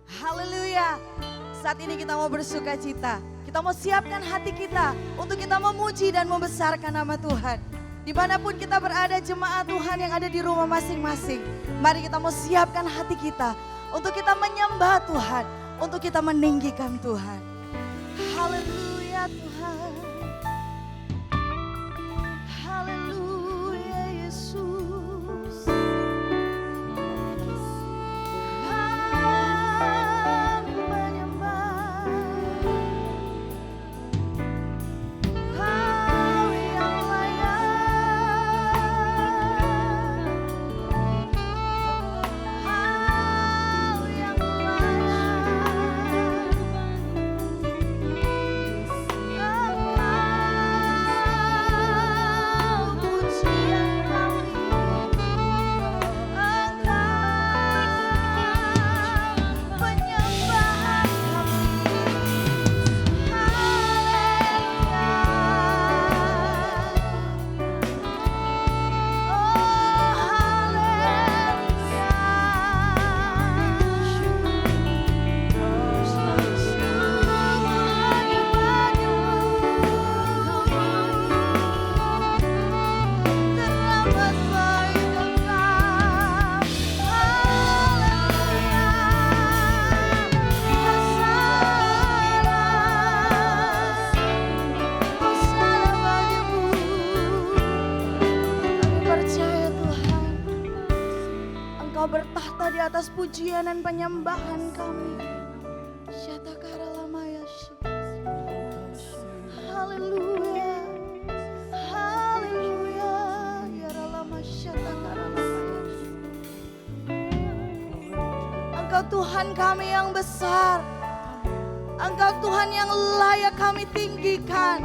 Haleluya. Saat ini kita mau bersuka cita. Kita mau siapkan hati kita untuk kita memuji dan membesarkan nama Tuhan. Dimanapun kita berada, jemaat Tuhan yang ada di rumah masing-masing. Mari kita mau siapkan hati kita untuk kita menyembah Tuhan, untuk kita meninggikan Tuhan. Haleluya Tuhan. Haleluya Yesus. Aku menyembah Kau yang layak. Kau yang layak. Engkau pujian kami. Engkau penyembahan kami. Percaya Tuhan, Engkau bertahta di atas pujian dan penyembahan kami. Haleluya, haleluya, ya Ralama Syatakaralama. Engkau Tuhan kami yang besar, Engkau Tuhan yang layak kami tinggikan.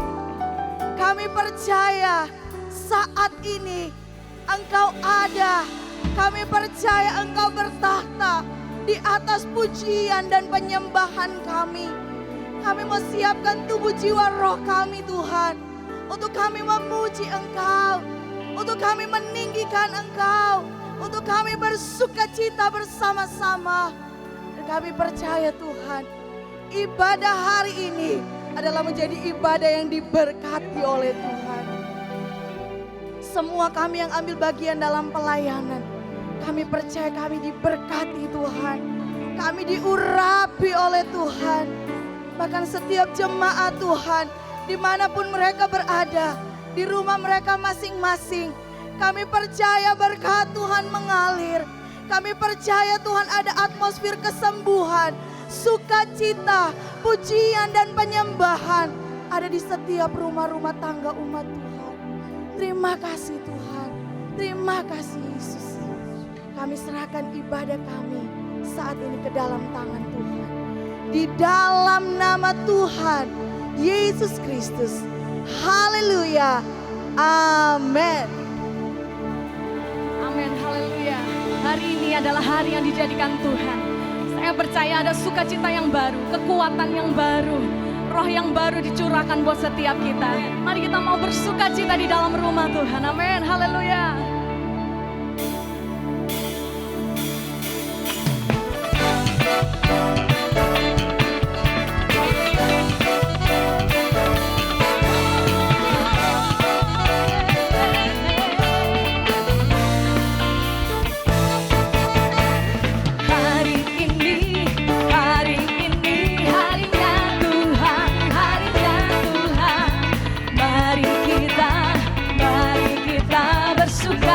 Kami percaya saat ini Engkau ada. Kami percaya Engkau bertahta di atas pujian dan penyembahan kami. Kami mau siapkan tubuh jiwa roh kami Tuhan, untuk kami memuji Engkau, untuk kami meninggikan Engkau, untuk kami bersuka cita bersama-sama. Dan kami percaya Tuhan, ibadah hari ini adalah menjadi ibadah yang diberkati oleh Tuhan. Semua kami yang ambil bagian dalam pelayanan, kami percaya kami diberkati Tuhan. Kami diurapi oleh Tuhan. Bahkan setiap jemaat Tuhan, dimanapun mereka berada, di rumah mereka masing-masing, kami percaya berkat Tuhan mengalir. Kami percaya Tuhan ada atmosfer kesembuhan, sukacita, pujian dan penyembahan ada di setiap rumah-rumah tangga umat Tuhan. Terima kasih Tuhan, terima kasih Yesus. Kami serahkan ibadah kami saat ini ke dalam tangan Tuhan. Di dalam nama Tuhan Yesus Kristus. Haleluya. Amin. Amin, haleluya. Hari ini adalah hari yang dijadikan Tuhan. Saya percaya ada sukacita yang baru, kekuatan yang baru, roh yang baru dicurahkan buat setiap kita. Mari kita mau bersukacita di dalam rumah Tuhan. Amin, haleluya. Suka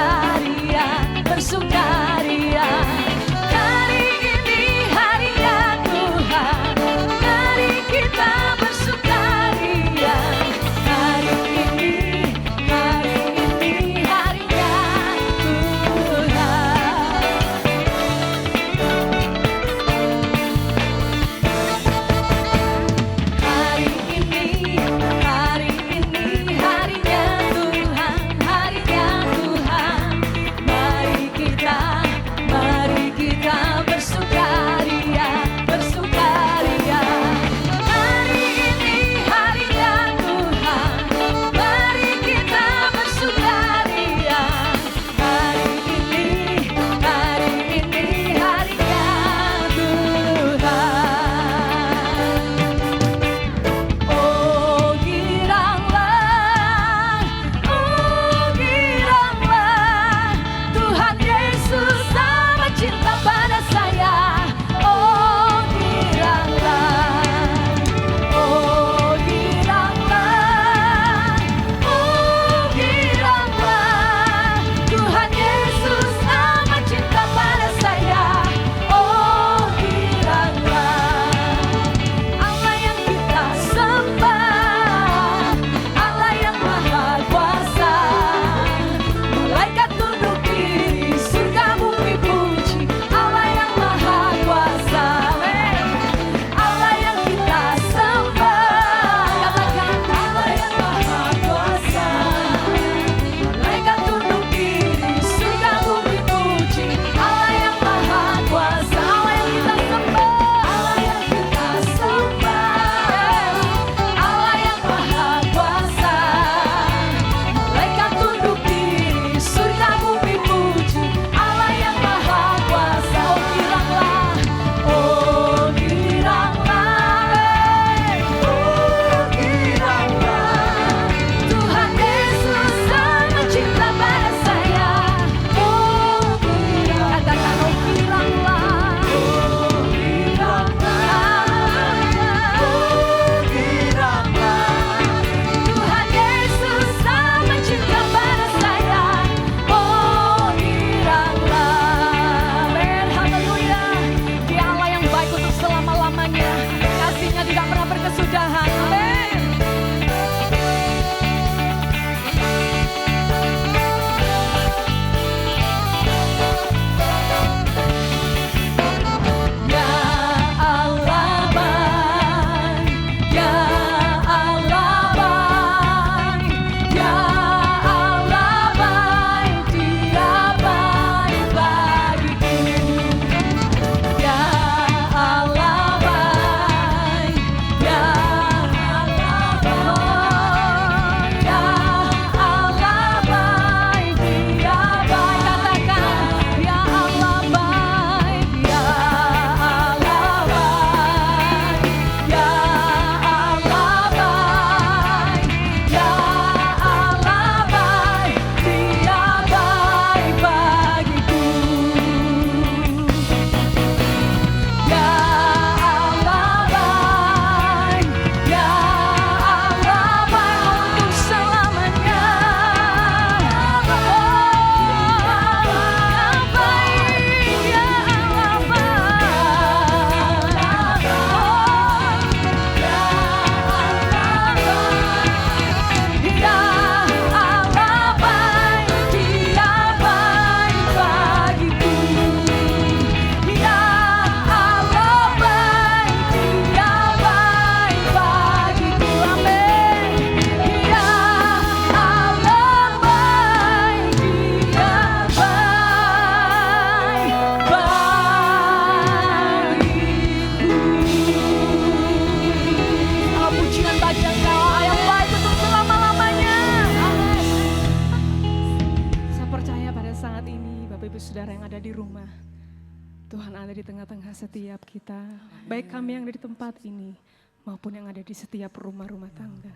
setiap kita, baik kami yang ada di tempat ini maupun yang ada di setiap rumah-rumah tangga.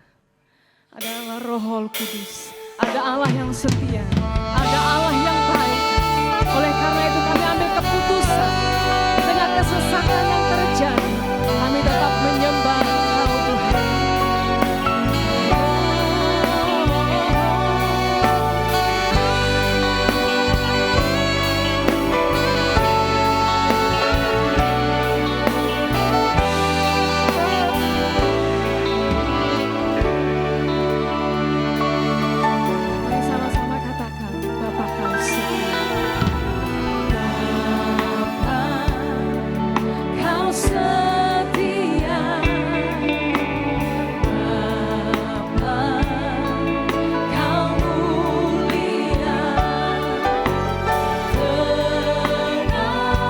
Ada Allah Roh Kudus, ada Allah yang setia, ada Allah yang baik. Oleh karena itu kami ambil keputusan dengan kesesakan yang terjadi, kami tetap menyembah Engkau Tuhan. Mari sama-sama katakan, Bapa Kau setia. Kau setia, Bapa, Kau mulia, tenanglah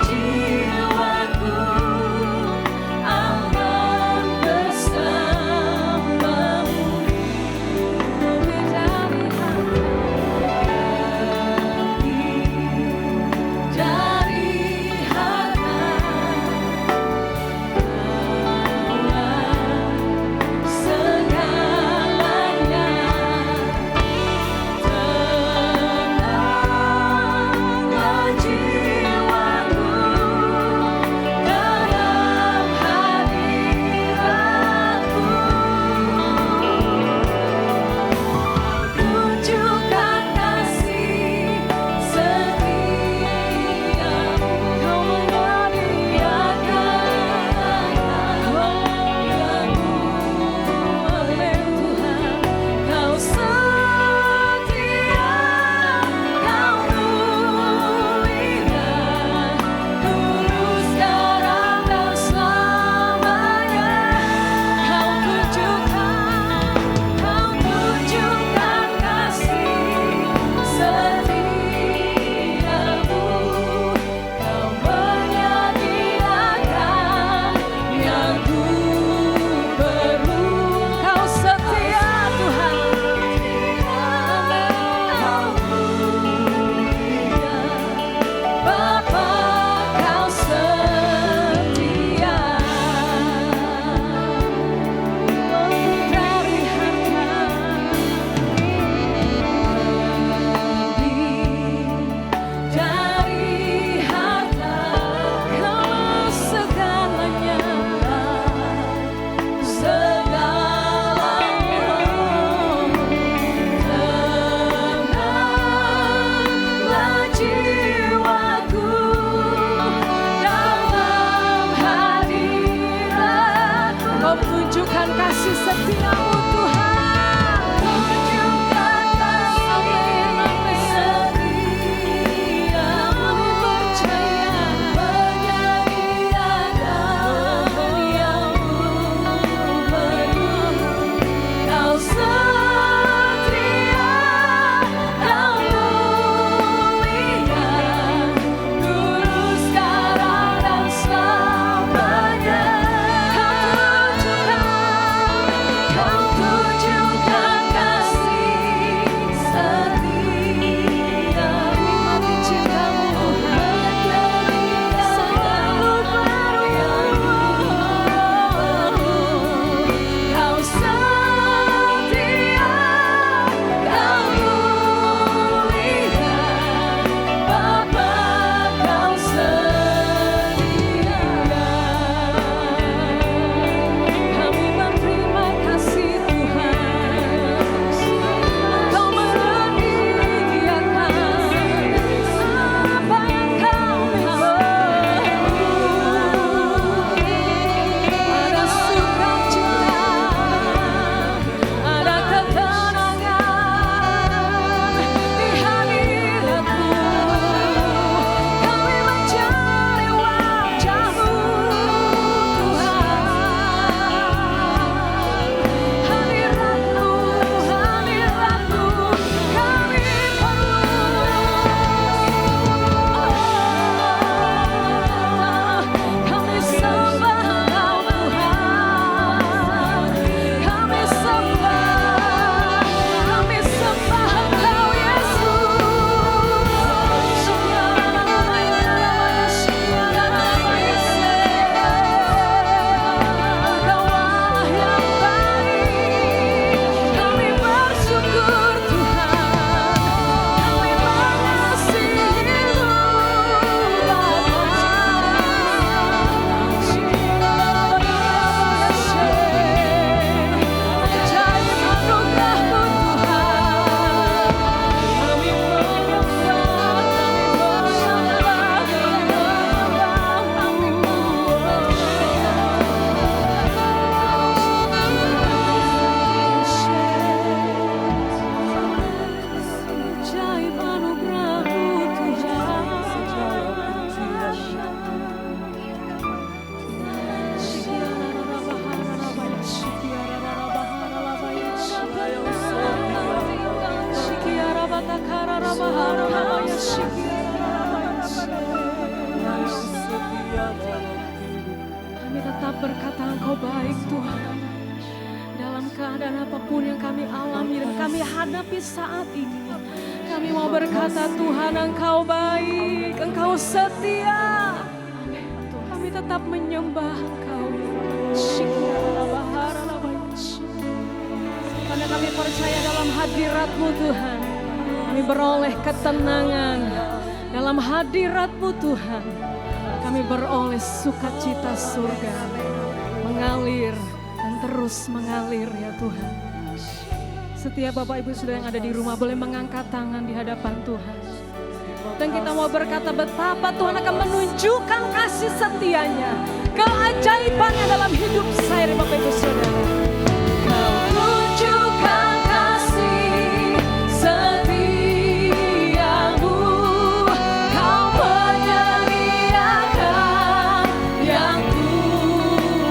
jiwaku, aman bersamamu, dari harta segalanya, tenanglah jiwaku dalam hadiratmu, tunjukkan kasih setiamu, Kau menyediakan yang oleh Tuhan. Kau setia, Kau mulia, dulu, sekarang, dan selamanya. Kau tunjukkan kasih setiamu, Kau menyediakan yang ku perlu. Kau setia Tuhan, Kau mulia, Bapa, Kau setia. Dari harta Kau segalanya, tenanglah jiwaku dalam hadiratmu. Kau tunjukkan kasih setiamu Tuhan. Tunjukkan kasih setiamu, percaya menyediakan yang ku perlu. Kau setia, Kau mulia, dulu, sekarang, dan selamanya. Kau tunjukkan tetap berkata Engkau baik Tuhan. Dalam keadaan apapun yang kami alami dan kami hadapi saat ini, kami mau berkata Tuhan Engkau baik, Engkau setia. Kami tetap menyembah Engkau. Karena kami percaya dalam hadirat-Mu Tuhan, kami beroleh ketenangan. Dalam hadirat-Mu Tuhan, kami beroleh sukacita surga mengalir dan terus mengalir ya Tuhan. Setiap Bapak Ibu Saudara yang ada di rumah boleh mengangkat tangan di hadapan Tuhan. Dan kita mau berkata betapa Tuhan akan menunjukkan kasih setianya, keajaibannya dalam hidup saya dan Bapak Ibu Saudara. Kau tunjukkan kasih setiamu, Kau menyediakan yang ku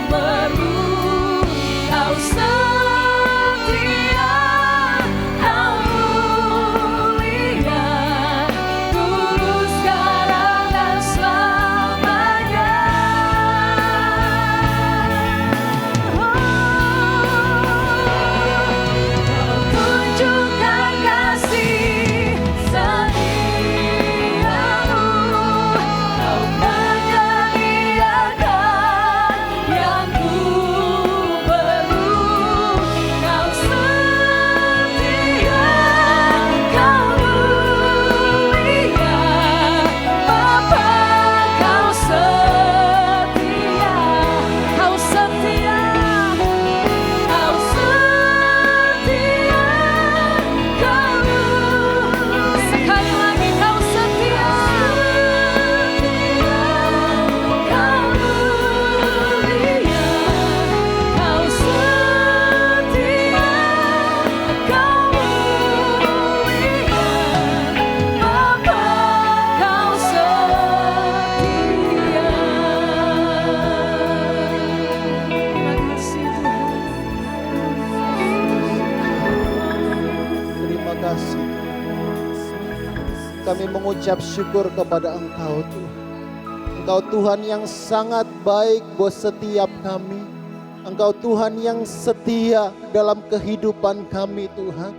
perlu, Kau setia, Kau mulia, tulus sekarang dan selamanya. Tunjukkan kasih setiamu, Kau menyediakan yang ku perlu, Kau setia, Kau mulia, Bapa Kau setia, Kau setia, Kau setia, Kau sekali lagi Kau setia, Kau mulia, Kau setia, Kau mulia, Bapa Kau setia. Terima kasih Tuhan. Terima kasih. Kami mengucap syukur kepada Engkau Tuhan. Engkau Tuhan yang sangat baik buat setiap kami. Engkau Tuhan yang setia dalam kehidupan kami Tuhan.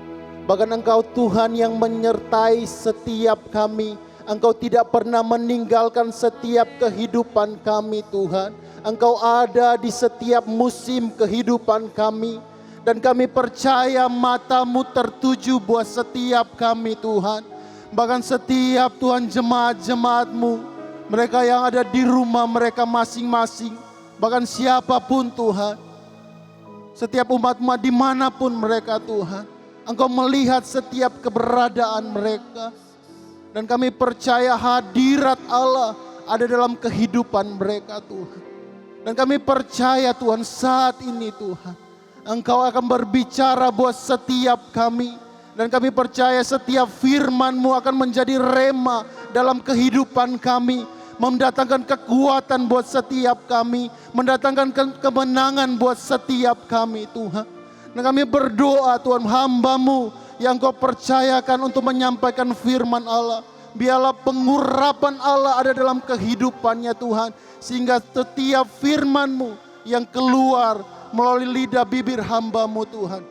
Bahkan Engkau Tuhan yang menyertai setiap kami. Engkau tidak pernah meninggalkan setiap kehidupan kami Tuhan. Engkau ada di setiap musim kehidupan kami. Dan kami percaya mata-Mu tertuju buat setiap kami Tuhan. Bahkan setiap Tuhan jemaat-jemaat-Mu, mereka yang ada di rumah mereka masing-masing. Bahkan siapapun Tuhan, setiap umat-Mu dimanapun mereka Tuhan, Engkau melihat setiap keberadaan mereka. Dan kami percaya hadirat Allah ada dalam kehidupan mereka Tuhan. Dan kami percaya Tuhan saat ini Tuhan, Engkau akan berbicara buat setiap kami. Dan kami percaya setiap firman-Mu akan menjadi rema dalam kehidupan kami. Mendatangkan kekuatan buat setiap kami. Mendatangkan kemenangan buat setiap kami Tuhan. Dan kami berdoa Tuhan, hamba-Mu yang Kau percayakan untuk menyampaikan firman Allah. Biarlah pengurapan Allah ada dalam kehidupannya Tuhan. Sehingga setiap firman-Mu yang keluar melalui lidah bibir hamba-Mu Tuhan,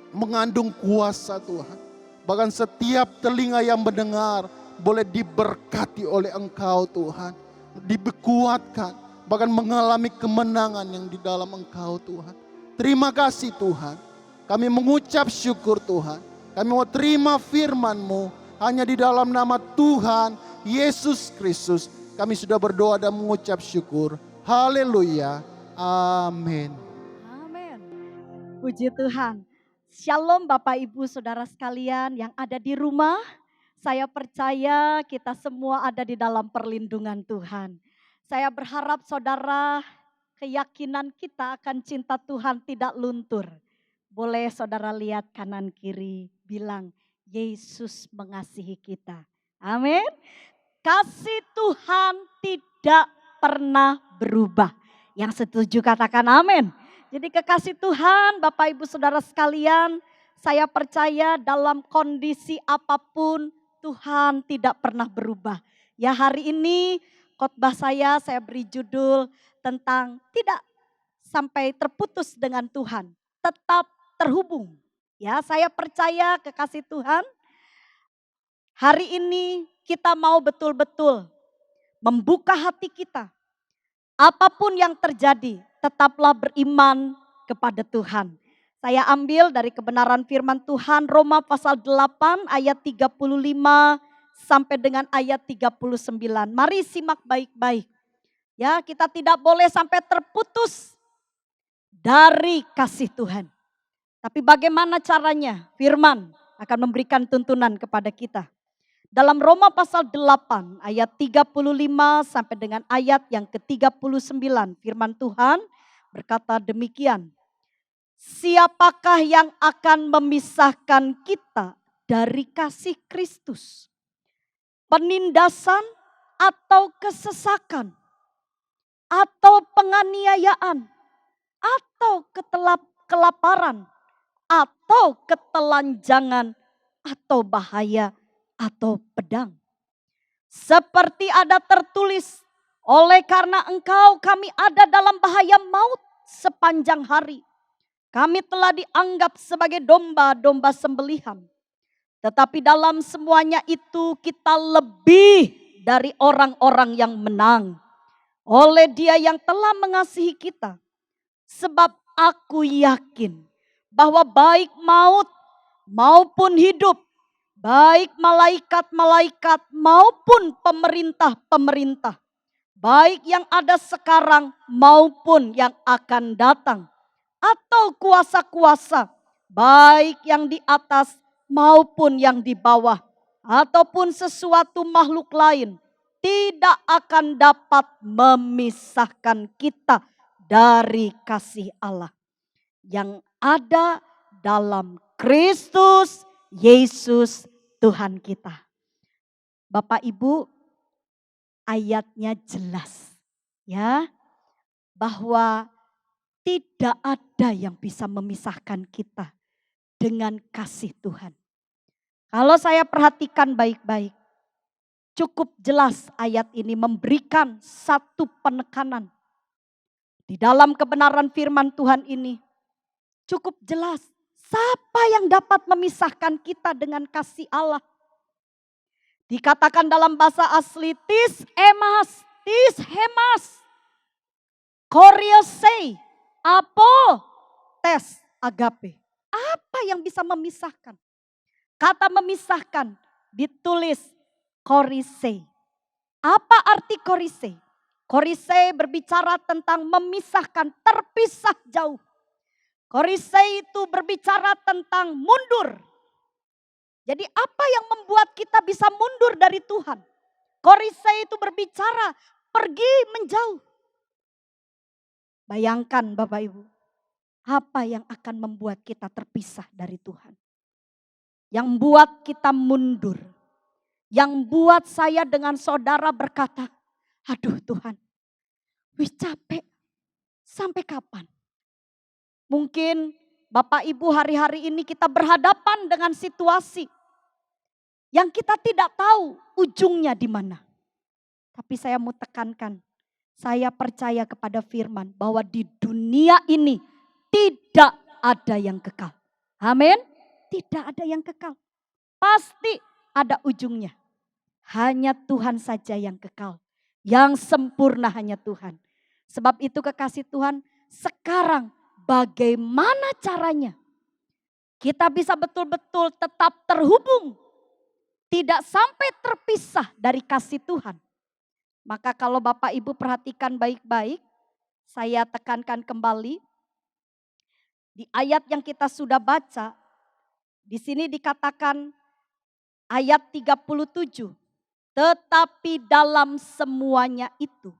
mengandung kuasa Tuhan. Bahkan setiap telinga yang mendengar boleh diberkati oleh Engkau Tuhan. Dikuatkan, bahkan mengalami kemenangan yang di dalam Engkau Tuhan. Terima kasih Tuhan. Kami mengucap syukur Tuhan. Kami mau terima firman-Mu hanya di dalam nama Tuhan Yesus Kristus. Kami sudah berdoa dan mengucap syukur. Haleluya. Amin. Amin. Puji Tuhan. Shalom Bapak Ibu Saudara sekalian yang ada di rumah. Saya percaya kita semua ada di dalam perlindungan Tuhan. Saya berharap saudara, keyakinan kita akan cinta Tuhan tidak luntur. Boleh saudara lihat kanan kiri, bilang Yesus mengasihi kita. Amin. Kasih Tuhan tidak pernah berubah. Yang setuju katakan amin. Jadi kekasih Tuhan Bapak Ibu Saudara sekalian, saya percaya dalam kondisi apapun Tuhan tidak pernah berubah. Ya hari ini khotbah saya beri judul tentang tidak sampai terputus dengan Tuhan, tetap terhubung. Ya, saya percaya kekasih Tuhan, hari ini kita mau betul-betul membuka hati kita. Apapun yang terjadi, tetaplah beriman kepada Tuhan. Saya ambil dari kebenaran firman Tuhan Roma pasal 8 ayat 35 sampai dengan ayat 39. Mari simak baik-baik. Ya, kita tidak boleh sampai terputus dari kasih Tuhan. Tapi bagaimana caranya? Firman akan memberikan tuntunan kepada kita. Dalam Roma pasal 8 ayat 35 sampai dengan ayat yang ke-39, firman Tuhan berkata demikian. Siapakah yang akan memisahkan kita dari kasih Kristus? Penindasan atau kesesakan? Atau penganiayaan? Atau kelaparan? Atau ketelanjangan? Atau bahaya? Atau pedang? Seperti ada tertulis, oleh karena engkau kami ada dalam bahaya maut sepanjang hari. Kami telah dianggap sebagai domba-domba sembelihan. Tetapi dalam semuanya itu kita lebih dari orang-orang yang menang. Oleh Dia yang telah mengasihi kita. Sebab aku yakin bahwa baik maut maupun hidup, baik malaikat-malaikat maupun pemerintah-pemerintah, baik yang ada sekarang maupun yang akan datang, atau kuasa-kuasa, baik yang di atas maupun yang di bawah, ataupun sesuatu makhluk lain, tidak akan dapat memisahkan kita dari kasih Allah yang ada dalam Kristus Yesus Tuhan kita. Bapak Ibu, ayatnya jelas ya, bahwa tidak ada yang bisa memisahkan kita dengan kasih Tuhan. Kalau saya perhatikan baik-baik, cukup jelas ayat ini memberikan satu penekanan. Di dalam kebenaran firman Tuhan ini cukup jelas. Siapa yang dapat memisahkan kita dengan kasih Allah? Dikatakan dalam bahasa asli tis hemas, koriosei, apo, tes, agape. Apa yang bisa memisahkan? Kata memisahkan ditulis korisei. Apa arti korisei? Korisei berbicara tentang memisahkan, terpisah jauh. Korisei itu berbicara tentang mundur. Jadi apa yang membuat kita bisa mundur dari Tuhan? Korisei itu berbicara pergi menjauh. Bayangkan Bapak Ibu, apa yang akan membuat kita terpisah dari Tuhan? Yang membuat kita mundur. Yang buat saya dengan saudara berkata, aduh Tuhan, wih capek, sampai kapan? Mungkin Bapak Ibu hari-hari ini kita berhadapan dengan situasi yang kita tidak tahu ujungnya di mana. Tapi saya mau tekankan, saya percaya kepada firman bahwa di dunia ini tidak ada yang kekal. Amin. Tidak ada yang kekal. Pasti ada ujungnya. Hanya Tuhan saja yang kekal. Yang sempurna hanya Tuhan. Sebab itu kekasih Tuhan, sekarang bagaimana caranya kita bisa betul-betul tetap terhubung, tidak sampai terpisah dari kasih Tuhan? Maka kalau Bapak Ibu perhatikan baik-baik, saya tekankan kembali di ayat yang kita sudah baca. Di sini dikatakan ayat 37, tetapi dalam semuanya itu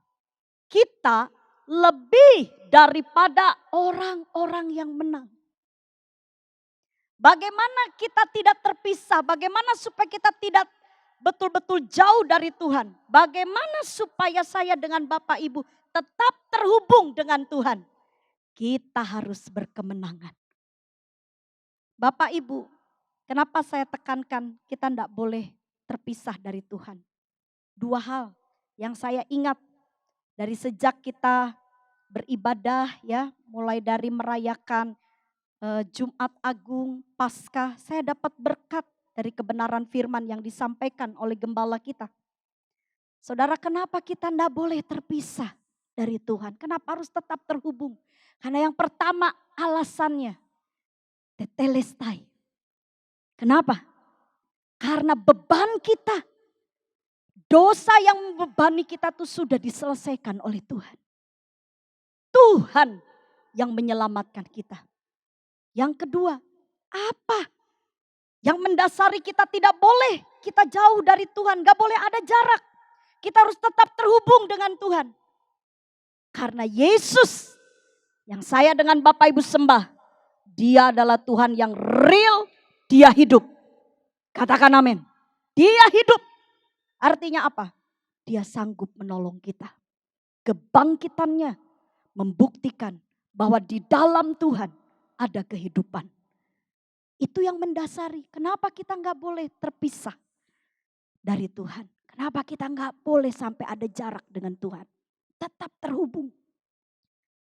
kita lebih daripada orang-orang yang menang. Bagaimana kita tidak terpisah? Bagaimana supaya kita tidak betul-betul jauh dari Tuhan? Bagaimana supaya saya dengan Bapak Ibu tetap terhubung dengan Tuhan? Kita harus berkemenangan. Bapak Ibu, kenapa saya tekankan kita tidak boleh terpisah dari Tuhan? Dua hal yang saya ingat dari sejak kita beribadah ya, mulai dari merayakan Jumat Agung, Paskah, saya dapat berkat dari kebenaran firman yang disampaikan oleh gembala kita. Saudara, kenapa kita tidak boleh terpisah dari Tuhan? Kenapa harus tetap terhubung? Karena yang pertama alasannya, tetelestai. Kenapa? Karena beban kita, dosa yang membebani kita itu sudah diselesaikan oleh Tuhan. Tuhan yang menyelamatkan kita. Yang kedua, apa yang mendasari kita tidak boleh kita jauh dari Tuhan, gak boleh ada jarak. Kita harus tetap terhubung dengan Tuhan. Karena Yesus yang saya dengan Bapak Ibu sembah, Dia adalah Tuhan yang real, Dia hidup. Katakan amin. Dia hidup. Artinya apa? Dia sanggup menolong kita. Kebangkitannya membuktikan bahwa di dalam Tuhan ada kehidupan. Itu yang mendasari kenapa kita nggak boleh terpisah dari Tuhan. Kenapa kita nggak boleh sampai ada jarak dengan Tuhan. Tetap terhubung.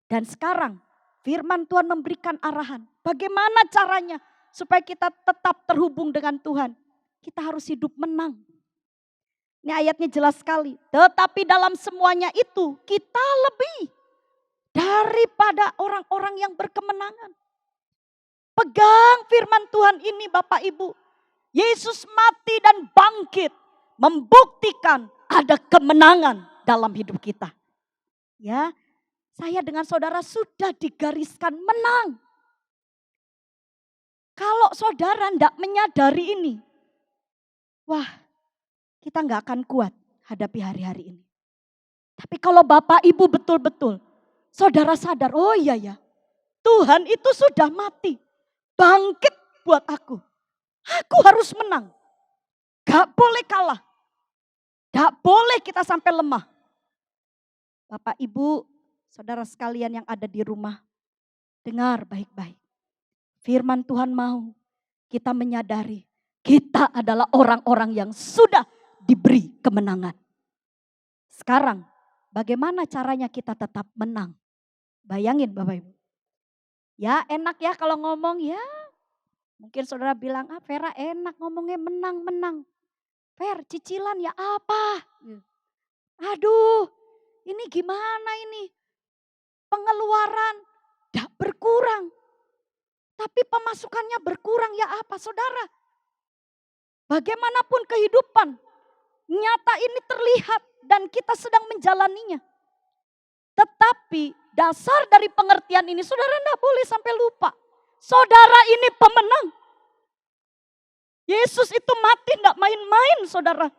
Dan sekarang firman Tuhan memberikan arahan. Bagaimana caranya supaya kita tetap terhubung dengan Tuhan. Kita harus hidup menang. Ini ayatnya jelas sekali. Tetapi dalam semuanya itu kita lebih daripada orang-orang yang berkemenangan. Pegang firman Tuhan ini Bapak Ibu. Yesus mati dan bangkit. Membuktikan ada kemenangan dalam hidup kita. Ya, saya dengan saudara sudah digariskan menang. Kalau saudara tidak menyadari ini. Wah, kita nggak akan kuat hadapi hari-hari ini. Tapi kalau Bapak Ibu betul-betul, saudara sadar, oh iya ya, Tuhan itu sudah mati, bangkit buat aku. Aku harus menang. Gak boleh kalah. Gak boleh kita sampai lemah. Bapak, Ibu, saudara sekalian yang ada di rumah, dengar baik-baik. Firman Tuhan mau kita menyadari kita adalah orang-orang yang sudah diberi kemenangan. Sekarang bagaimana caranya kita tetap menang? Bayangin Bapak Ibu. Ya enak ya kalau ngomong ya. Mungkin saudara bilang, Vera enak ngomongnya menang-menang. Ver, cicilan ya apa? Aduh, ini gimana ini? Pengeluaran gak berkurang. Tapi pemasukannya berkurang ya apa saudara? Bagaimanapun kehidupan, nyata ini terlihat dan kita sedang menjalaninya. Tetapi dasar dari pengertian ini saudara tidak boleh sampai lupa. Saudara ini pemenang. Yesus itu mati tidak main-main saudara.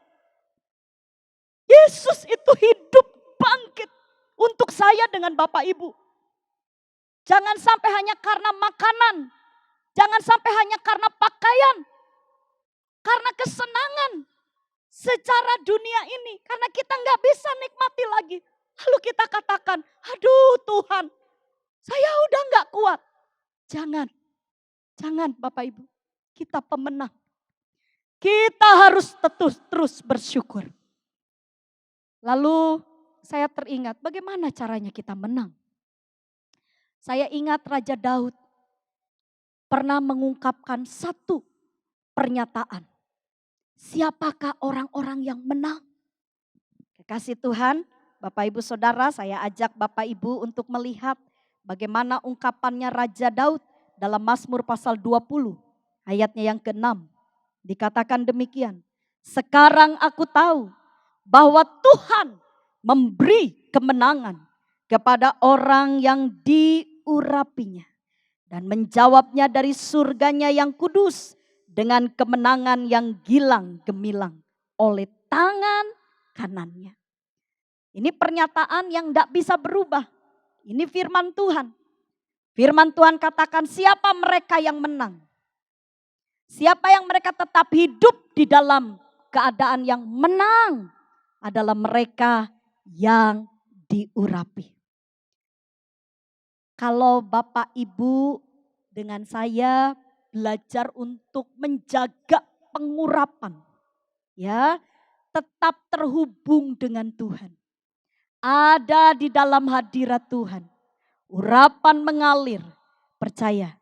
Yesus itu hidup bangkit untuk saya dengan Bapak Ibu. Jangan sampai hanya karena makanan. Jangan sampai hanya karena pakaian. Karena kesenangan secara dunia ini. Karena kita nggak bisa nikmati lagi. Lalu kita katakan, aduh Tuhan, saya udah nggak kuat. Jangan Bapak Ibu, kita pemenang. Kita harus terus bersyukur. Lalu saya teringat bagaimana caranya kita menang. Saya ingat Raja Daud pernah mengungkapkan satu pernyataan. Siapakah orang-orang yang menang? Kekasih Tuhan, Bapak Ibu Saudara, saya ajak Bapak Ibu untuk melihat bagaimana ungkapannya Raja Daud dalam Mazmur pasal 20 ayatnya yang ke-6. Dikatakan demikian, sekarang aku tahu bahwa Tuhan memberi kemenangan kepada orang yang diurapinya. Dan menjawabnya dari surganya yang kudus dengan kemenangan yang gilang gemilang oleh tangan kanannya. Ini pernyataan yang tidak bisa berubah. Ini firman Tuhan. Firman Tuhan katakan siapa mereka yang menang. Siapa yang mereka tetap hidup di dalam keadaan yang menang adalah mereka yang diurapi. Kalau Bapak Ibu dengan saya belajar untuk menjaga pengurapan, ya, tetap terhubung dengan Tuhan. Ada di dalam hadirat Tuhan. urapan mengalir. Percaya,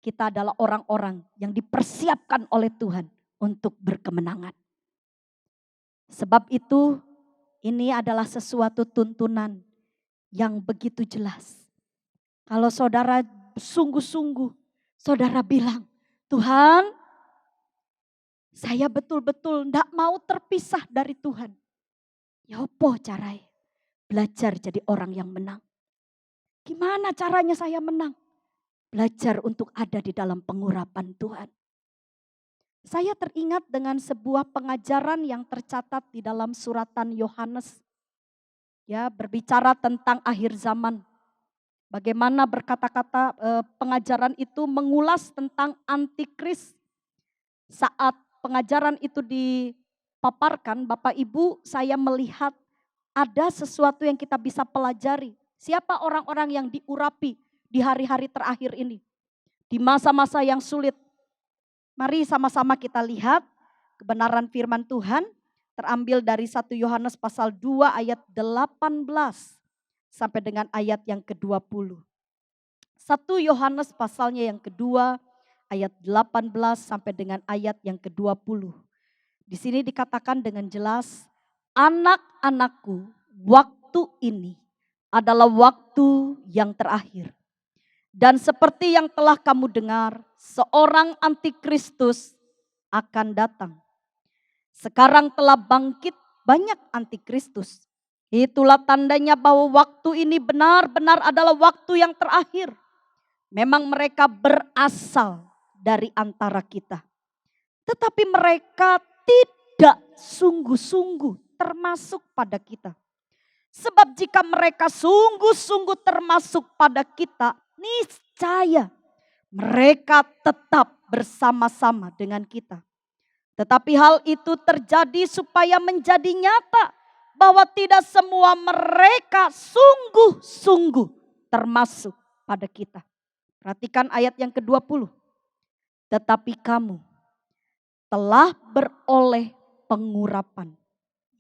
kita adalah orang-orang yang dipersiapkan oleh Tuhan untuk berkemenangan. Sebab itu, ini adalah sesuatu tuntunan yang begitu jelas. Kalau saudara sungguh-sungguh, saudara bilang, Tuhan, saya betul-betul tidak mau terpisah dari Tuhan. Ya apa caranya? Belajar jadi orang yang menang. Gimana caranya saya menang? Belajar untuk ada di dalam pengurapan Tuhan. Saya teringat dengan sebuah pengajaran yang tercatat di dalam suratan Yohanes. Ya, berbicara tentang akhir zaman. Bagaimana berkata-kata pengajaran itu mengulas tentang antikris. Saat pengajaran itu dipaparkan, Bapak Ibu, saya melihat ada sesuatu yang kita bisa pelajari. Siapa orang-orang yang diurapi di hari-hari terakhir ini? Di masa-masa yang sulit. Mari sama-sama kita lihat kebenaran firman Tuhan terambil dari 1 Yohanes pasal 2 ayat 18 sampai dengan ayat yang ke-20. 1 Yohanes pasalnya yang kedua ayat 18 sampai dengan ayat yang ke-20. Di sini dikatakan dengan jelas, anak-anakku, waktu ini adalah waktu yang terakhir. Dan seperti yang telah kamu dengar, seorang antikristus akan datang. Sekarang telah bangkit banyak antikristus. Itulah tandanya bahwa waktu ini benar-benar adalah waktu yang terakhir. Memang mereka berasal dari antara kita. Tetapi mereka tidak sungguh-sungguh termasuk pada kita. Sebab jika mereka sungguh-sungguh termasuk pada kita, niscaya mereka tetap bersama-sama dengan kita. Tetapi hal itu terjadi supaya menjadi nyata bahwa tidak semua mereka sungguh-sungguh termasuk pada kita. Perhatikan ayat yang ke-20. Tetapi kamu telah beroleh pengurapan.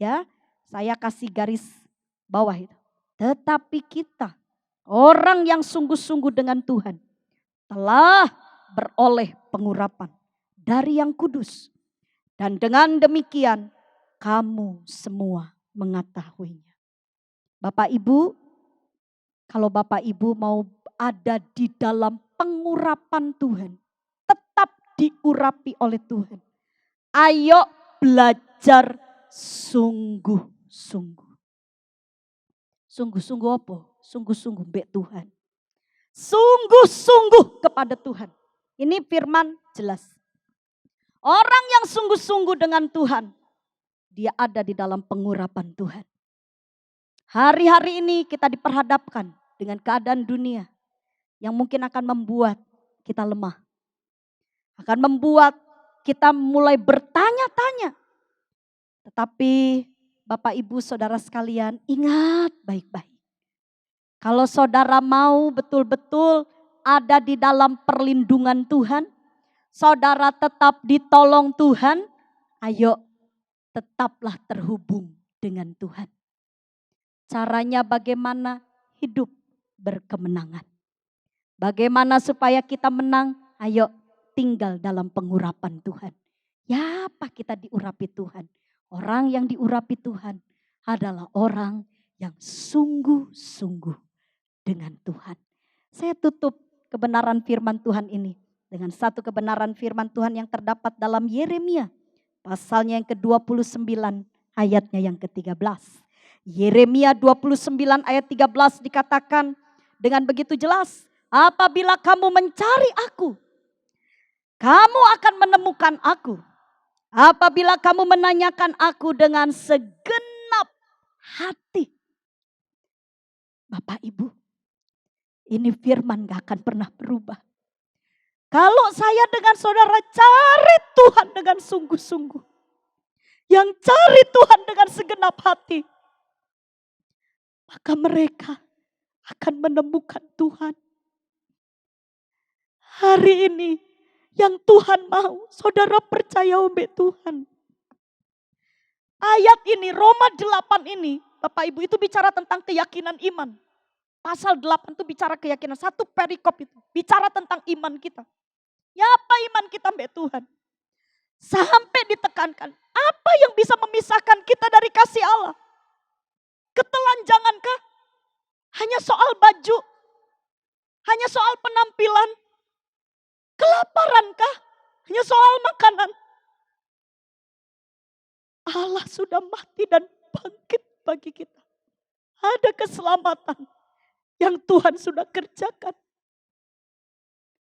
Ya, saya kasih garis bawah itu. Tetapi kita, orang yang sungguh-sungguh dengan Tuhan, telah beroleh pengurapan dari yang kudus. Dan dengan demikian kamu semua mengetahuinya. Bapak Ibu, kalau Bapak Ibu mau ada di dalam pengurapan Tuhan, tetap diurapi oleh Tuhan. Ayo belajar sungguh-sungguh. Sungguh-sungguh apa? Sungguh-sungguh mbek Tuhan. Sungguh-sungguh kepada Tuhan. Ini firman jelas. Orang yang sungguh-sungguh dengan Tuhan, dia ada di dalam pengurapan Tuhan. Hari-hari ini kita diperhadapkan dengan keadaan dunia yang mungkin akan membuat kita lemah. Akan membuat kita mulai bertanya-tanya. Tetapi Bapak Ibu Saudara sekalian, ingat baik-baik. Kalau saudara mau betul-betul ada di dalam perlindungan Tuhan, saudara tetap ditolong Tuhan, ayo tetaplah terhubung dengan Tuhan. Caranya bagaimana? Hidup berkemenangan. Bagaimana supaya kita menang? Ayo tinggal dalam pengurapan Tuhan. Ya, apa kita diurapi Tuhan? Orang yang diurapi Tuhan adalah orang yang sungguh-sungguh dengan Tuhan. Saya tutup kebenaran firman Tuhan ini dengan satu kebenaran firman Tuhan yang terdapat dalam Yeremia. Pasalnya yang ke-29 ayatnya yang ke-13. Yeremia 29 ayat 13 dikatakan dengan begitu jelas. Apabila kamu mencari aku, kamu akan menemukan aku. Apabila kamu menanyakan aku dengan segenap hati. Bapak Ibu, ini firman gak akan pernah berubah. Kalau saya dengan saudara cari Tuhan dengan sungguh-sungguh. Yang cari Tuhan dengan segenap hati. Maka mereka akan menemukan Tuhan. Hari ini yang Tuhan mau, saudara percaya oleh Tuhan. Ayat ini, Roma 8 ini, Bapak Ibu itu bicara tentang keyakinan iman. Pasal 8 itu bicara keyakinan. Satu perikop itu bicara tentang iman kita. Ya apa iman kita mbak Tuhan? Sampai ditekankan. Apa yang bisa memisahkan kita dari kasih Allah? Ketelanjangankah? Hanya soal baju? Hanya soal penampilan? Kelaparankah? Hanya soal makanan? Allah sudah mati dan bangkit bagi kita. Ada keselamatan yang Tuhan sudah kerjakan.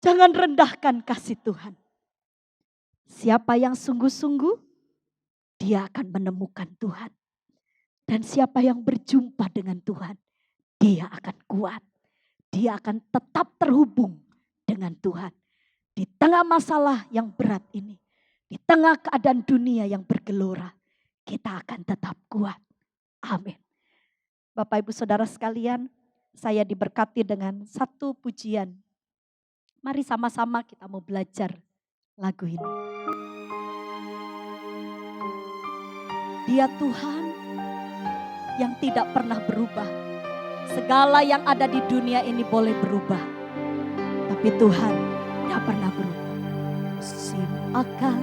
Jangan rendahkan kasih Tuhan. Siapa yang sungguh-sungguh, dia akan menemukan Tuhan. Dan siapa yang berjumpa dengan Tuhan, dia akan kuat. Dia akan tetap terhubung dengan Tuhan. Di tengah masalah yang berat ini, di tengah keadaan dunia yang bergelora, kita akan tetap kuat. Amin. Bapak Ibu Saudara sekalian, saya diberkati dengan satu pujian. Mari sama-sama kita mau belajar lagu ini. Dia Tuhan yang tidak pernah berubah. Segala yang ada di dunia ini boleh berubah. Tapi Tuhan tidak pernah berubah. Musim akan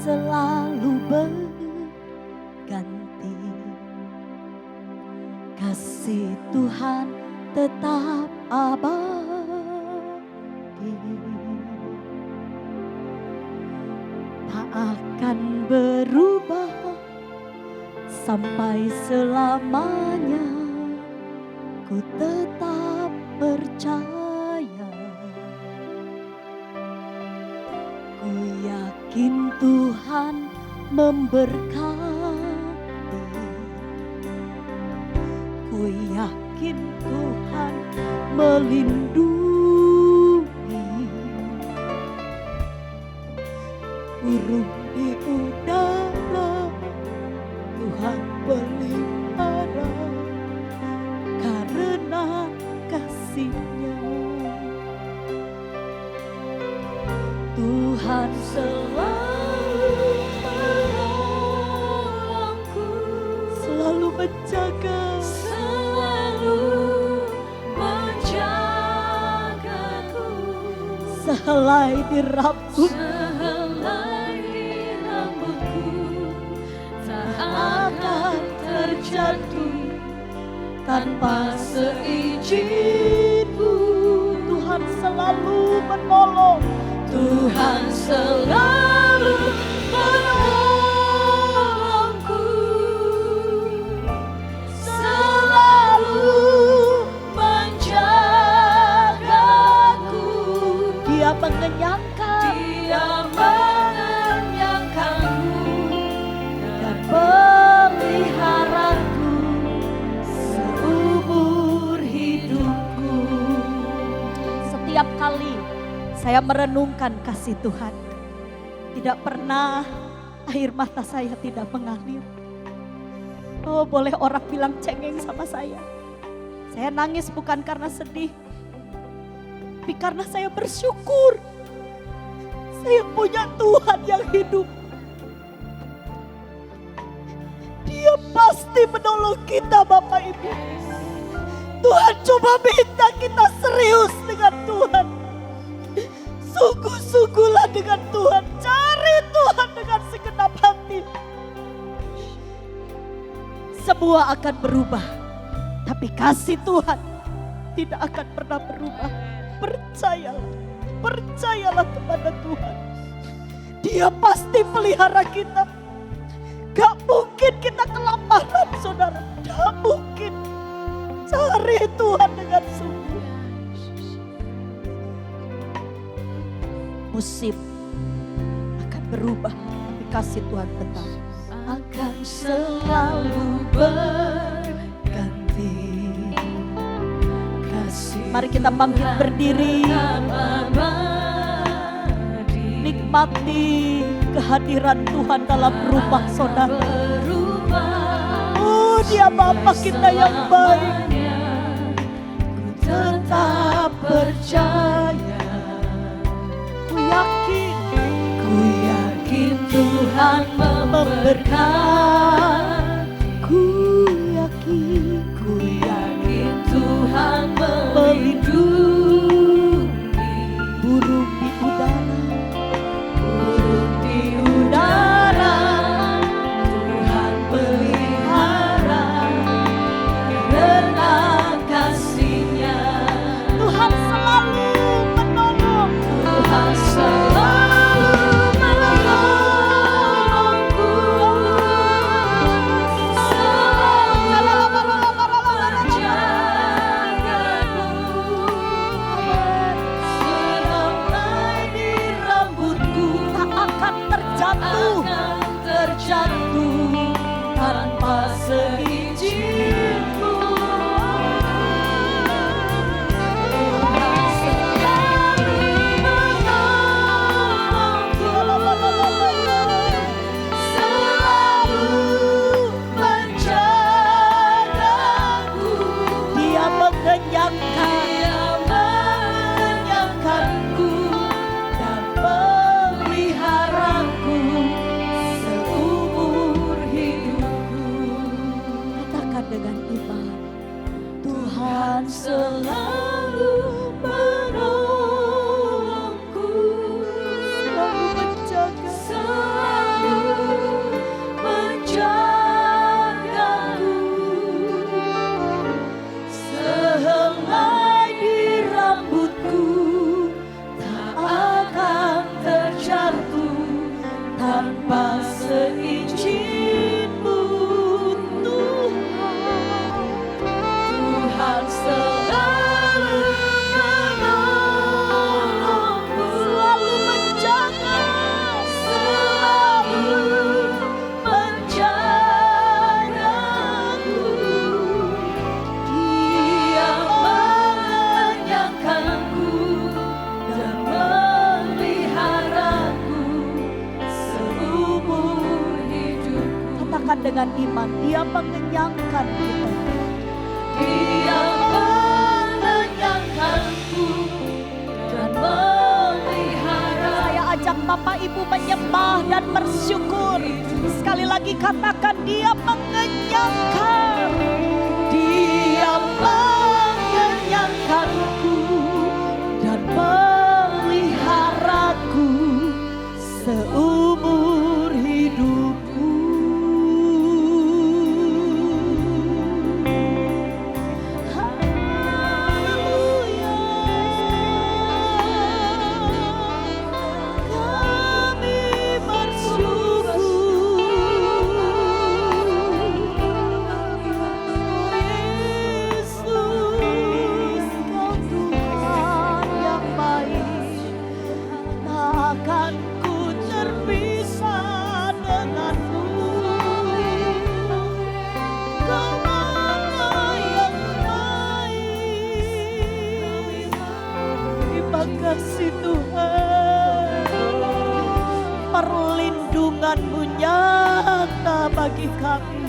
selalu berganti. Kasih Tuhan tetap abadi. Tak akan berubah sampai selamanya. Ku tetap percaya. Ku yakin Tuhan memberkati. Ku yakin Tuhan melindungi. Burung di udara Tuhan pelihara karena kasih-Nya. Tuhan selalu menolongku, selalu menjaga, sehelai di rambut, tak akan terjatuh tanpa seizinku. Tuhan selalu menolong. Tuhan selalu menolongku, selalu menjagaku. Dia mengenyangkanmu dan peliharaku seumur hidupku. Setiap kali saya merenungkan kasih Tuhan, tidak pernah air mata saya tidak mengalir. Oh, boleh orang bilang cengeng sama saya. Saya nangis bukan karena sedih, tapi karena saya bersyukur. Saya punya Tuhan yang hidup. Dia pasti menolong kita Bapak Ibu. Tuhan coba minta kita serius dengan Tuhan. Sungguh-sungguhlah dengan Tuhan. Cari Tuhan dengan segenap hati. Semua akan berubah. Tapi kasih Tuhan tidak akan pernah berubah. Percayalah. Percayalah kepada Tuhan. Dia pasti pelihara kita. Gak mungkin kita kelaparan saudara. Gak mungkin. Cari Tuhan dengan sungguh. Musim akan berubah, tapi kasih Tuhan tetap akan selalu berganti. Kasih mari kita bangkit berdiri, nikmati kehadiran Tuhan dalam rumah saudara. Oh, Dia Bapa kita yang baik. Ku tetap percaya. Ku yakin Tuhan memberkati. Ku yakin Tuhan Tuhan selalu menolongku, selalu menjaga, selalu menjagaku. Sehelai di rambutku tak akan terjatuh tanpa seizin-Mu, Tuhan selalu menolongku, selalu menjaga, selalu menjagaku. Dia mengenyangkanku dan memeliharaku seumur hidupku. Katakan dengan iman, Dia mengenyangkan kita. Dia mengenyangkanku dan memelihara. Saya ajak Bapak Ibu menyembah dan bersyukur. Sekali lagi katakan, Dia mengenyangkan. Dia mengenyangkanku dan memeliharaku seumur hidupku. Kasih Tuhan, perlindungan-Mu nyata bagi kami.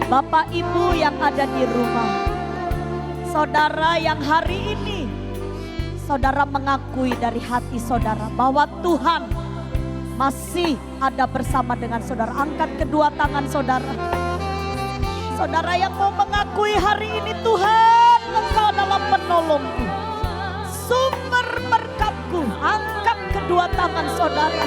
Bapak Ibu yang ada di rumah, saudara yang hari ini saudara mengakui dari hati saudara bahwa Tuhan masih ada bersama dengan saudara. Angkat kedua tangan saudara. Saudara yang mau mengakui hari ini, Tuhan, Engkau adalah penolongku, sumber berkatku. Angkat kedua tangan saudara.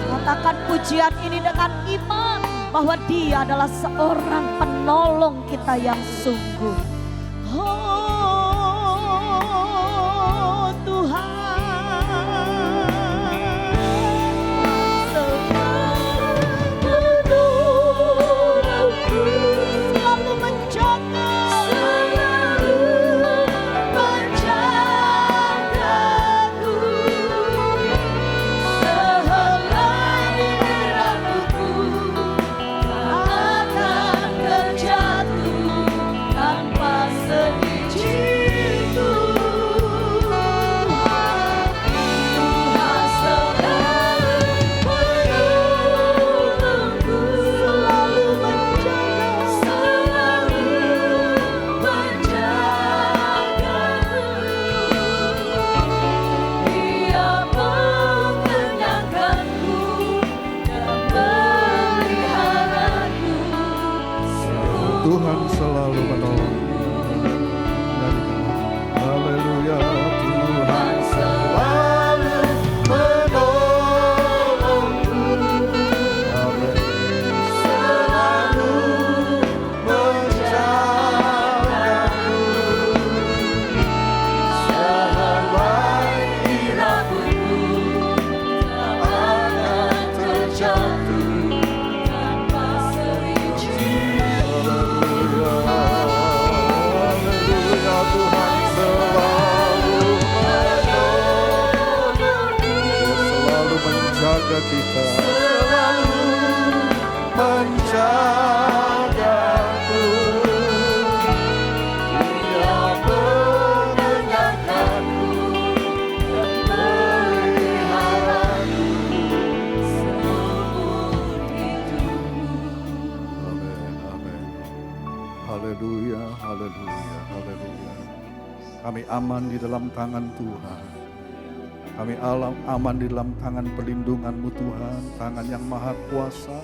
Katakan pujian ini dengan iman bahwa Dia adalah seorang penolong kita yang sungguh. Oh Tuhan, selalu menjaga, Tuhan selalu menolong. Haleluya, Tuhan selalu menolongku. Amin. Selalu menjagaku. Sehelai di rambutku tak akan terjatuh tanpa seizin. Haleluya, Tuhan selalu menolong. Dia selalu menjaga kita, selalu menjagaku. Dia mengenyangkanku dan memeliharaku seumur hidupku. Amin, amin. Haleluya, haleluya, haleluya. Kami aman di dalam tangan Tuhan. Kami aman di dalam tangan perlindungan-Mu Tuhan, tangan yang maha kuasa,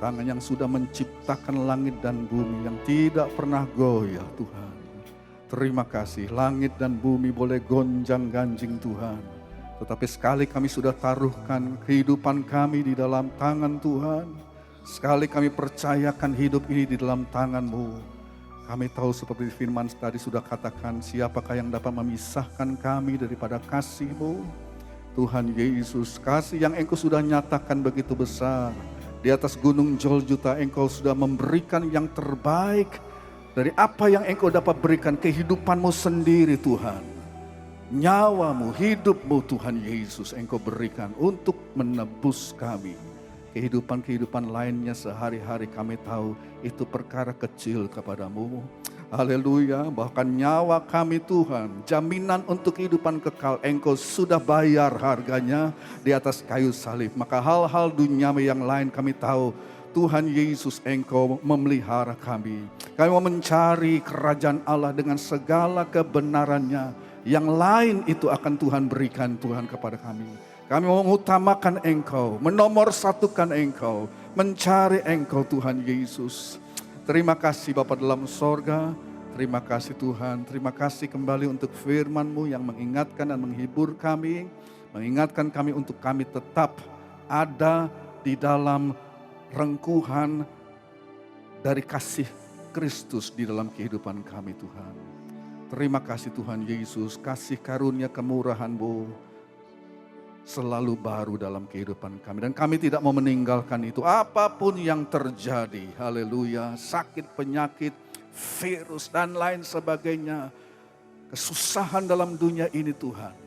Tangan yang sudah menciptakan langit dan bumi yang tidak pernah goyah Tuhan. Terima kasih, langit dan bumi boleh gonjang-ganjing Tuhan. Tetapi sekali kami sudah taruhkan kehidupan kami di dalam tangan Tuhan. Sekali kami percayakan hidup ini di dalam tangan-Mu. Kami tahu seperti firman tadi sudah katakan, siapakah yang dapat memisahkan kami daripada kasih-Mu. Tuhan Yesus, kasih yang Engkau sudah nyatakan begitu besar. Di atas gunung Golgota Engkau sudah memberikan yang terbaik. Dari apa yang Engkau dapat berikan, kehidupan-Mu sendiri Tuhan. Nyawa-Mu, hidup-Mu Tuhan Yesus Engkau berikan untuk menebus kami. Kehidupan-kehidupan lainnya sehari-hari kami tahu itu perkara kecil kepadamu. Haleluya, bahkan nyawa kami Tuhan, jaminan untuk kehidupan kekal Engkau sudah bayar harganya di atas kayu salib. Maka hal-hal duniawi yang lain kami tahu Tuhan Yesus Engkau memelihara kami. Kami mau mencari kerajaan Allah dengan segala kebenarannya. Yang lain itu akan Tuhan berikan Tuhan kepada kami. Kami mau mengutamakan Engkau, menomorsatukan Engkau, mencari Engkau Tuhan Yesus. Terima kasih Bapa dalam sorga, terima kasih Tuhan, terima kasih kembali untuk firman-Mu yang mengingatkan dan menghibur kami, mengingatkan kami untuk kami tetap ada di dalam rengkuhan dari kasih Kristus di dalam kehidupan kami Tuhan. Terima kasih Tuhan Yesus, kasih karunia kemurahan-Mu selalu baru dalam kehidupan kami. Dan kami tidak mau meninggalkan itu apapun yang terjadi. Haleluya, sakit, penyakit, virus dan lain sebagainya. Kesusahan dalam dunia ini Tuhan.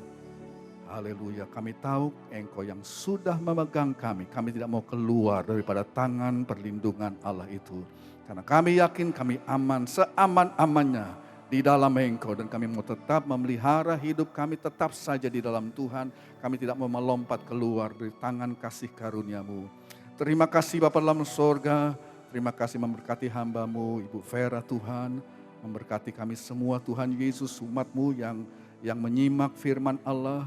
Haleluya, kami tahu Engkau yang sudah memegang kami. Kami tidak mau keluar daripada tangan perlindungan Allah itu. Karena kami yakin kami aman, seaman-amannya di dalam Engkau. Dan kami mau tetap memelihara hidup kami tetap saja di dalam Tuhan. Kami tidak mau melompat keluar dari tangan kasih karunia-Mu. Terima kasih Bapa dalam sorga. Terima kasih memberkati hamba-Mu, Ibu Vera Tuhan. Memberkati kami semua Tuhan Yesus, umat-Mu yang menyimak firman Allah.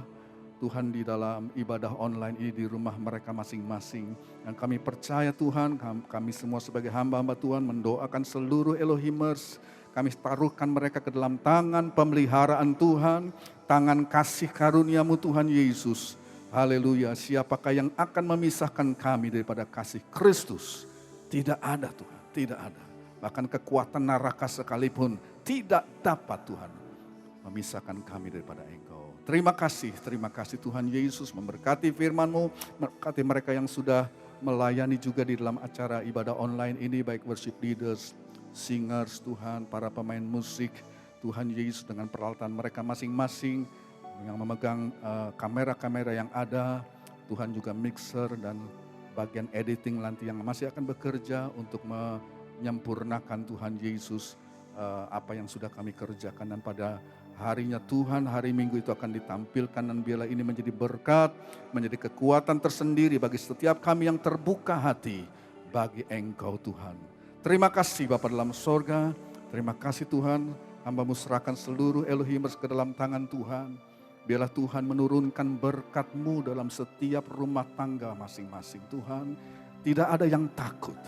Tuhan di dalam ibadah online ini di rumah mereka masing-masing. Yang kami percaya Tuhan, kami semua sebagai hamba-hamba Tuhan mendoakan seluruh Elohimers. Kami taruhkan mereka ke dalam tangan pemeliharaan Tuhan, tangan kasih karunia-Mu Tuhan Yesus. Haleluya, siapakah yang akan memisahkan kami daripada kasih Kristus? Tidak ada Tuhan, tidak ada. Bahkan kekuatan neraka sekalipun tidak dapat Tuhan memisahkan kami daripada Engkau. Terima kasih Tuhan Yesus memberkati firman-Mu, memberkati mereka yang sudah melayani juga di dalam acara ibadah online ini, baik worship leaders, singers Tuhan, para pemain musik, Tuhan Yesus dengan peralatan mereka masing-masing, yang memegang kamera-kamera yang ada, Tuhan juga mixer dan bagian editing nanti yang masih akan bekerja untuk menyempurnakan Tuhan Yesus apa yang sudah kami kerjakan. Dan pada harinya Tuhan, hari Minggu itu akan ditampilkan dan biarlah ini menjadi berkat, menjadi kekuatan tersendiri bagi setiap kami yang terbuka hati bagi Engkau Tuhan. Terima kasih Bapa dalam sorga, terima kasih Tuhan, hamba-Mu serahkan seluruh Elohimers ke dalam tangan Tuhan. Biarlah Tuhan menurunkan berkat-Mu dalam setiap rumah tangga masing-masing Tuhan. Tidak ada yang takut,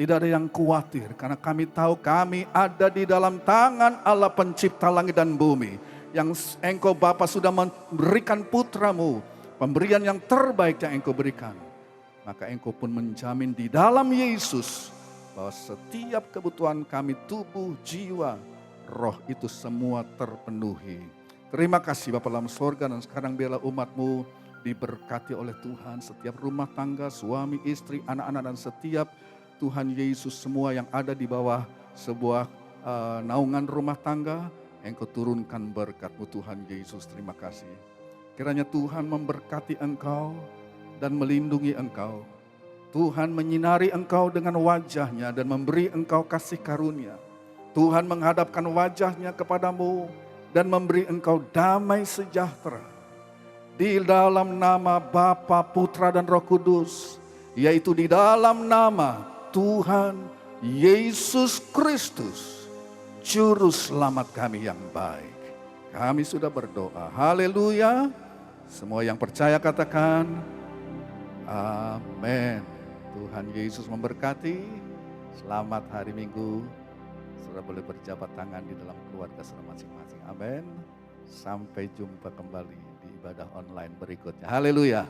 tidak ada yang khawatir, karena kami tahu kami ada di dalam tangan Allah pencipta langit dan bumi. Yang Engkau Bapa sudah memberikan putra-Mu, pemberian yang terbaik yang Engkau berikan. Maka Engkau pun menjamin di dalam Yesus, bahwa setiap kebutuhan kami, tubuh, jiwa, roh itu semua terpenuhi. Terima kasih Bapa dalam sorga, dan sekarang biarlah umat-Mu diberkati oleh Tuhan. Setiap rumah tangga, suami, istri, anak-anak, dan setiap Tuhan Yesus semua yang ada di bawah sebuah naungan rumah tangga, Engkau turunkan berkat-Mu Tuhan Yesus. Terima kasih. Kiranya Tuhan memberkati engkau dan melindungi engkau. Tuhan menyinari engkau dengan wajah-Nya dan memberi engkau kasih karunia. Tuhan menghadapkan wajah-Nya kepadamu dan memberi engkau damai sejahtera. Di dalam nama Bapa, Putra, dan Roh Kudus, yaitu di dalam nama Tuhan Yesus Kristus, Juru Selamat kami yang baik. Kami sudah berdoa. Haleluya. Semua yang percaya katakan amin. Tuhan Yesus memberkati. Selamat hari Minggu. Saudara boleh berjabat tangan di dalam keluarga saudara masing-masing. Amin. Sampai jumpa kembali di ibadah online berikutnya. Haleluya.